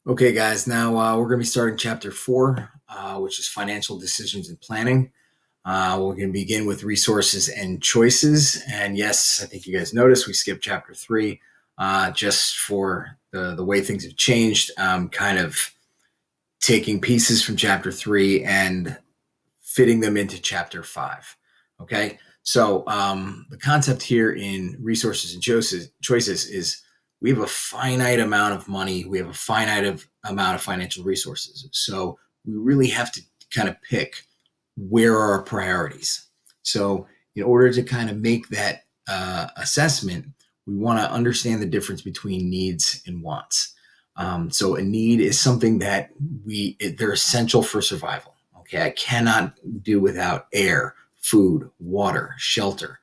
Okay, guys, now we're going to be starting chapter four, which is financial decisions and planning. We're going to begin with resources and choices. And yes, I think you guys noticed we skipped chapter three just for the way things have changed, kind of taking pieces from chapter three and fitting them into chapter five. Okay, so the concept here in resources and choices is we have a finite amount of money, we have a finite amount of financial resources. So we really have to kind of pick where are our priorities. So in order to kind of make that assessment, we want to understand the difference between needs and wants. So a need is something that they're essential for survival. Okay, I cannot do without air, food, water, shelter,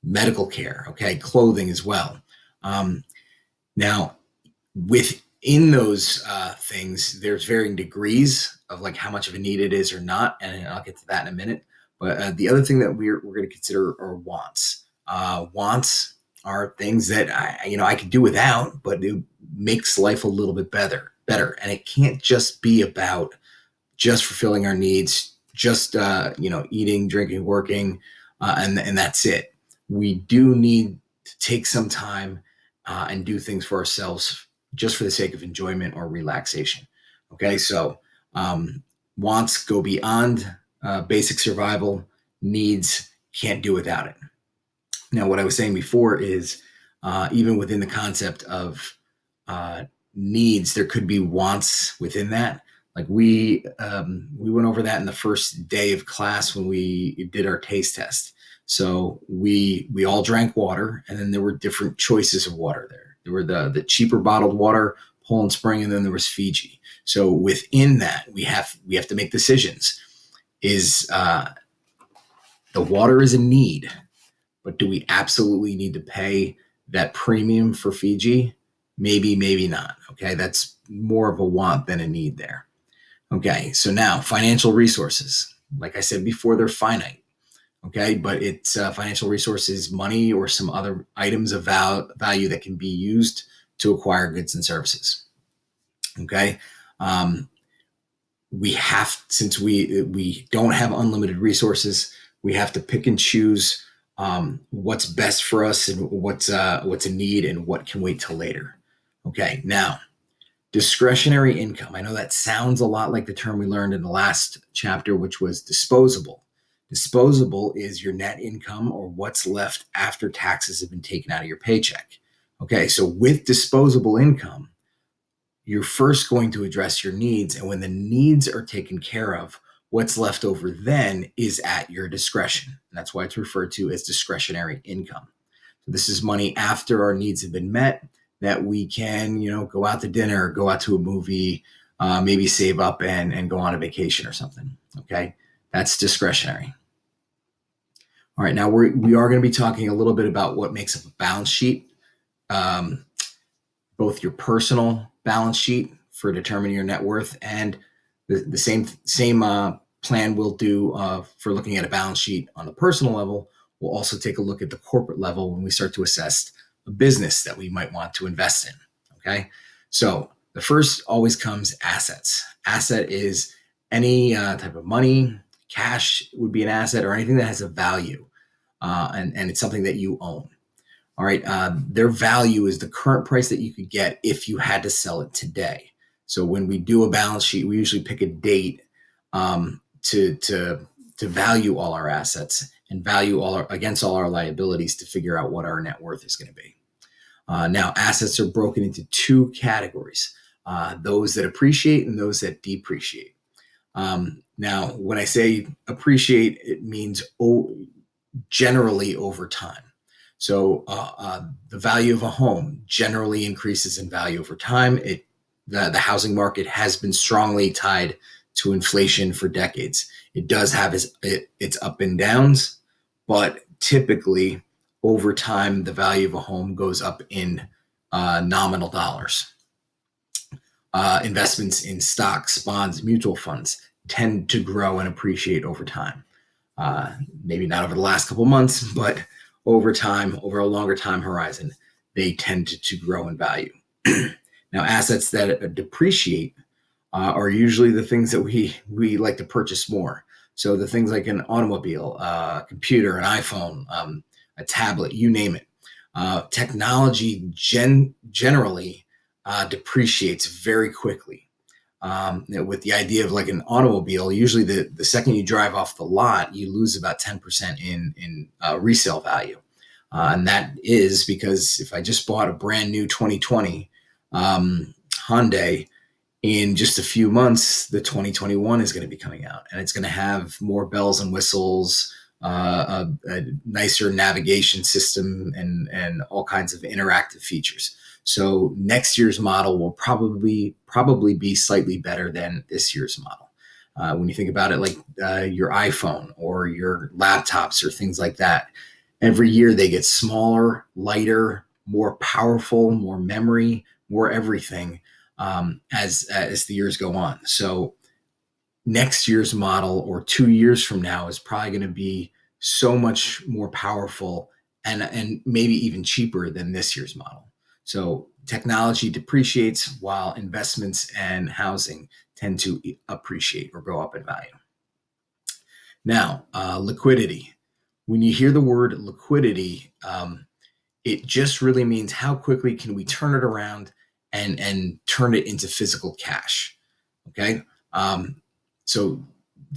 medical care. Okay, clothing as well. Um, Now, within those things, there's varying degrees of like how much of a need it is or not, and I'll get to that in a minute. But the other thing that we're going to consider are wants. Wants are things that I could do without, but it makes life a little bit better, and it can't just be about just fulfilling our needs, just eating, drinking, working, and that's it. We do need to take some time and do things for ourselves just for the sake of enjoyment or relaxation. Okay, so um, wants go beyond basic survival. Needs can't do without it. Now, what I was saying before is even within the concept of uh, needs, there could be wants within that. Like we went over that in the first day of class when we did our taste test. So we all drank water, and then there were different choices of water there. There were the cheaper bottled water, Poland Spring, and then there was Fiji. So within that, we have to make decisions. Is the water is a need, but do we absolutely need to pay that premium for Fiji? Maybe, maybe not. Okay, that's more of a want than a need there. Okay, so now financial resources. Like I said before, they're finite. Okay, but it's financial resources, money, or some other items of value that can be used to acquire goods and services. Okay, um, we have since we don't have unlimited resources, we have to pick and choose what's best for us and what's a need and what can wait till later. Okay, now discretionary income. I know that sounds a lot like the term we learned in the last chapter, which was disposable. Disposable is your net income or what's left after taxes have been taken out of your paycheck. Okay, so with disposable income, you're first going to address your needs. And when the needs are taken care of, what's left over then is at your discretion. And that's why it's referred to as discretionary income. So this is money after our needs have been met that we can, go out to dinner, go out to a movie, maybe save up and go on a vacation or something. Okay. That's discretionary. All right. Now we are going to be talking a little bit about what makes up a balance sheet. Um, Both your personal balance sheet for determining your net worth and the same plan we'll do for looking at a balance sheet on the personal level. We'll also take a look at the corporate level when we start to assess a business that we might want to invest in. Okay, so the first always comes assets. Asset is any type of money. Cash would be an asset, or anything that has a value, and it's something that you own. All right. Their value is the current price that you could get if you had to sell it today. So when we do a balance sheet, we usually pick a date to value all our assets and value against all our liabilities to figure out what our net worth is going to be. Now, assets are broken into two categories: those that appreciate and those that depreciate. Now, when I say appreciate, it means generally over time. So the value of a home generally increases in value over time. The housing market has been strongly tied to inflation for decades. It does have its up and downs, but typically over time the value of a home goes up in nominal dollars. Investments in stocks, bonds, mutual funds tend to grow and appreciate over time. Maybe not over the last couple months, but over time, over a longer time horizon, they tend to grow in value. Now, assets that depreciate are usually the things that we like to purchase more. So the things like an automobile, computer, an iPhone, a tablet, you name it. Technology generally depreciates very quickly. With the idea of like an automobile, usually the second you drive off the lot, you lose about 10% in resale value. And that is because if I just bought a brand new 2020 Hyundai, in just a few months, the 2021 is going to be coming out, and it's going to have more bells and whistles, a nicer navigation system, and all kinds of interactive features. So next year's model will probably be slightly better than this year's model. When you think about it, like your iPhone or your laptops or things like that, every year they get smaller, lighter, more powerful, more memory, more everything as the years go on. So next year's model or 2 years from now is probably going to be so much more powerful and maybe even cheaper than this year's model. So technology depreciates while investments and housing tend to appreciate or go up in value. Now, liquidity. When you hear the word liquidity, it just really means how quickly can we turn it around and turn it into physical cash. Okay. So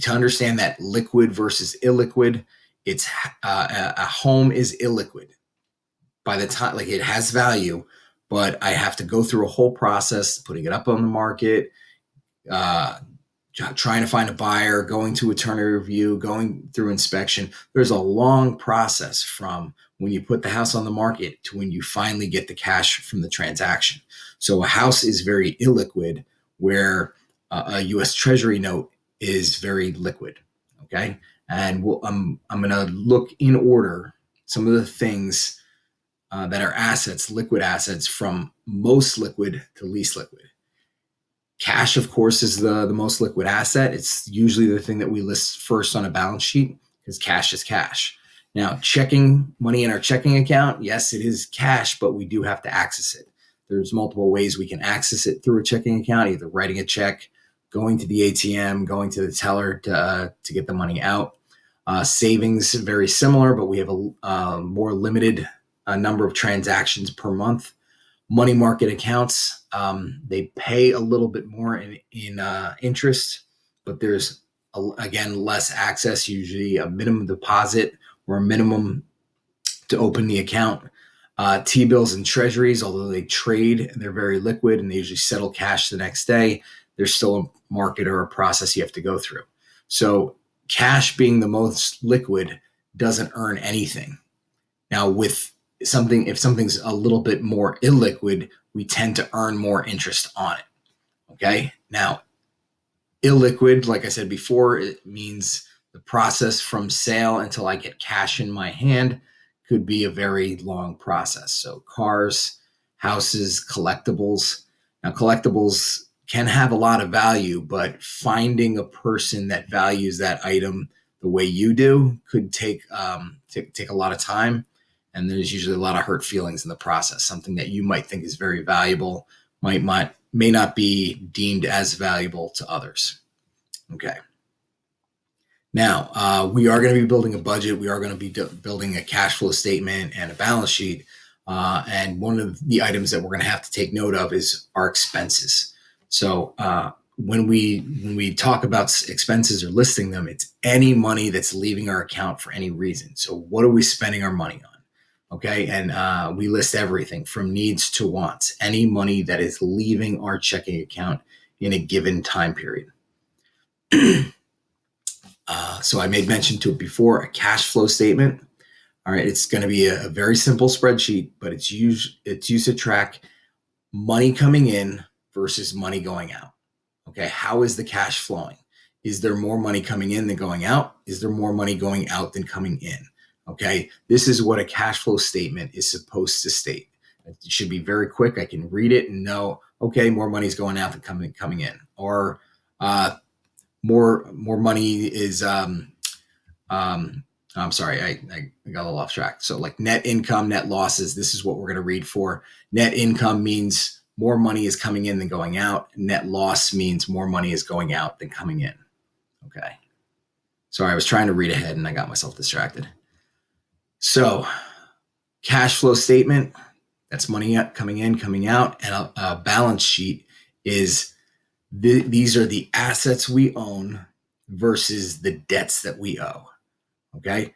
to understand that liquid versus illiquid, it's a home is illiquid by the time, like, it has value, but I have to go through a whole process putting it up on the market, uh, trying to find a buyer, going to attorney review, going through inspection. There's a long process from when you put the house on the market to when you finally get the cash from the transaction. So a house is very illiquid, where a U.S. Treasury note is very liquid. Okay, and I'm going to look in order some of the things that are assets, liquid assets, from most liquid to least liquid. Cash, of course, is the most liquid asset. It's usually the thing that we list first on a balance sheet because cash is cash. Now, checking money in our checking account, yes, it is cash, but we do have to access it. There's multiple ways we can access it through a checking account, either writing a check, going to the ATM, going to the teller to get the money out. Savings, very similar, but we have a more limited number of transactions per month. Money market accounts, they pay a little bit more in interest, but there's again less access, usually a minimum deposit or a minimum to open the account. T-bills and treasuries, although they trade and they're very liquid and they usually settle cash the next day, there's still a market or a process you have to go through. So cash being the most liquid doesn't earn anything. Now, with something, if something's a little bit more illiquid, we tend to earn more interest on it. Okay. Now, illiquid, like I said before, it means the process from sale until I get cash in my hand could be a very long process. So, cars, houses, collectibles. Now, collectibles can have a lot of value, but finding a person that values that item the way you do could take a lot of time, and there's usually a lot of hurt feelings in the process. Something that you might think is very valuable may not be deemed as valuable to others. Okay. Now, we are going to be building a budget. We are going to be building a cash flow statement and a balance sheet. And one of the items that we're going to have to take note of is our expenses. So when we talk about expenses or listing them, it's any money that's leaving our account for any reason. So what are we spending our money on? Okay, and we list everything from needs to wants. Any money that is leaving our checking account in a given time period. So I made mention to it before, a cash flow statement. All right, it's going to be a very simple spreadsheet, but it's used to track money coming in versus money going out. Okay, how is the cash flowing? Is there more money coming in than going out? Is there more money going out than coming in? Okay, this is what a cash flow statement is supposed to state. It should be very quick. I can read it and know, okay, more money is going out than coming in, or more money is I'm sorry, I got a little off track. So like net income, net losses, this is what we're going to read for. Net income means more money is coming in than going out. Net loss means more money is going out than coming in. Okay. Sorry, I was trying to read ahead and I got myself distracted. So, cash flow statement, that's money coming in, coming out, and a balance sheet is these are the assets we own versus the debts that we owe. Okay.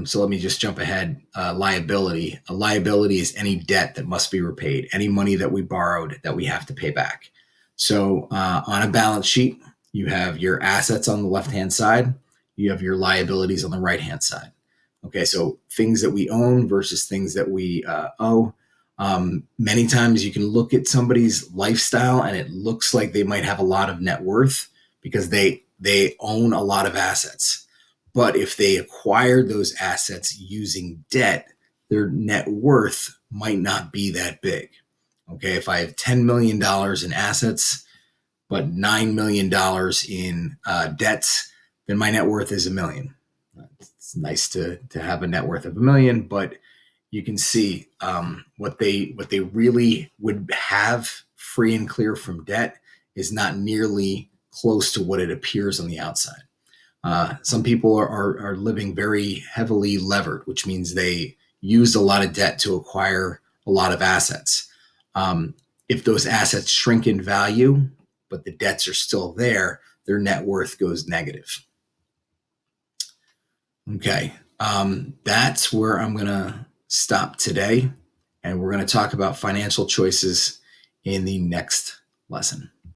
So let me just jump ahead. Liability. A liability is any debt that must be repaid, any money that we borrowed that we have to pay back. So on a balance sheet, you have your assets on the left hand side, you have your liabilities on the right hand side. Okay, so things that we own versus things that we owe. Many times you can look at somebody's lifestyle and it looks like they might have a lot of net worth because they own a lot of assets. But if they acquired those assets using debt, their net worth might not be that big. Okay, if I have $10 million in assets, but $9 million in debts, then my net worth is $1 million. It's nice to have a net worth of $1 million, but you can see what they really would have free and clear from debt is not nearly close to what it appears on the outside. Some people are living very heavily levered, which means they used a lot of debt to acquire a lot of assets. If those assets shrink in value, but the debts are still there, their net worth goes negative. Okay, that's where I'm going to stop today. And we're going to talk about financial choices in the next lesson.